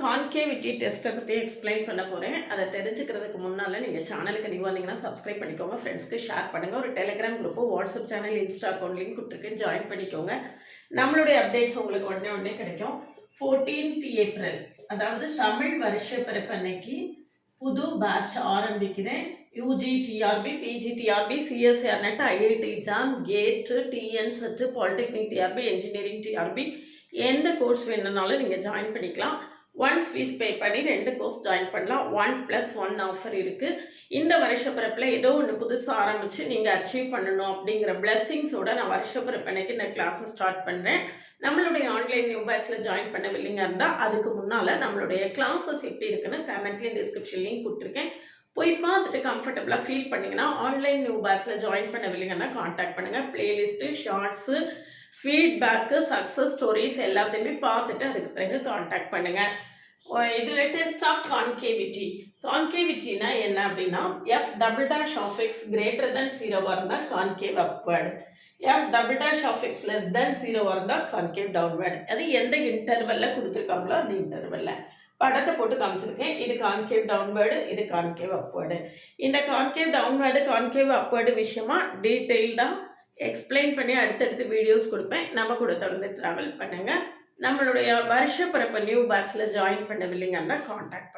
Concavity டெஸ்ட்டை பற்றி explain பண்ண போகிறேன். அதை தெரிஞ்சுக்கிறதுக்கு முன்னால் நீங்கள் சேனலுக்கு நீங்கள் வந்தீங்கன்னா சப்ஸ்கிரைப் பண்ணிக்கோங்க, ஃப்ரெண்ட்ஸ்க்கு ஷேர் பண்ணுங்கள். ஒரு Telegram group, WhatsApp channel, Insta account link கொடுத்துருக்கேன், ஜாயின் பண்ணிக்கோங்க. நம்மளுடைய அப்டேட்ஸ் உங்களுக்கு உடனே கிடைக்கும். 14th ஏப்ரல், அதாவது தமிழ் வருஷ பிறப்பு அன்னைக்கு புது பேட்ச் ஆரம்பிக்கிறேன். UG TRB, PG TRB, CSR NET, IIT JAM, GATE, TN SET, polytechnic TRB, engineering TRB, எந்த கோர்ஸ் வேணும்னாலும் நீங்கள் ஜாயின் பண்ணிக்கலாம். ஒன்ஸ் ஃபீஸ் பே பண்ணி 2 கோர்ஸ் ஜாயின் பண்ணலாம். 1+1 ஆஃபர் இருக்குது. இந்த வருஷ பிறப்பில் ஏதோ ஒன்று புதுசாக ஆரம்பித்து நீங்கள் அச்சீவ் பண்ணணும் அப்படிங்கிற பிளெஸ்ஸிங்ஸோட நான் வருஷ பிறப்பு அன்னைக்கு இந்த கிளாஸை ஸ்டார்ட் பண்ணுறேன். நம்மளுடைய ஆன்லைன் நியூ பேட்சில் ஜாயின் பண்ணவில்லைங்க இருந்தால் அதுக்கு முன்னால் நம்மளுடைய கிளாஸஸ் எப்படி இருக்குன்னு கமெண்ட்லேயும் டிஸ்கிரிப்ஷன்லேயும் கொடுத்துருக்கேன். போய் பார்த்துட்டு கம்ஃபர்டபுளாக ஃபீல் பண்ணிங்கன்னா ஆன்லைன் நியூ பேட்சில் ஜாயின் பண்ணவில்லைங்கன்னா கான்டாக்ட் பண்ணுங்கள். Playlist, shorts, feedback, success stories எல்லாத்தையுமே பார்த்துட்டு அதுக்கு பிறகு கான்டாக்ட் பண்ணுங்கள். இதில் டெஸ்ட் ஆஃப் கான்கேவிட்டி. கான்கேவிட்டினா என்ன அப்படின்னா, f" of x greater than 0 இருந்தால் concave upward, f" of x less than 0 இருந்தால் கான்கேவ் டவுன்வர்டு. அது எந்த இன்டர்வெல்லில் கொடுத்துருக்காங்களோ அந்த இன்டர்வெல்லில் படத்தை போட்டு காமிச்சிருக்கேன். இது கான்கேவ் டவுன்வேர்டு, இது கான்கேவ் அப்வேர்டு. இந்த கான்கேவ் டவுன்வேர்டு, கான்கேவ் அப்வேர்டு விஷயமா டீட்டெயில்டாக எக்ஸ்பிளைன் பண்ணி அடுத்தடுத்து வீடியோஸ் கொடுப்பேன். நம்ம கூட தொடர்ந்து ட்ராவல் பண்ணுங்கள். நம்மளுடைய வருஷ பிறப்பு நியூ பேட்சில் ஜாயின் பண்ணவில்லைங்கன்னா கான்டாக்ட்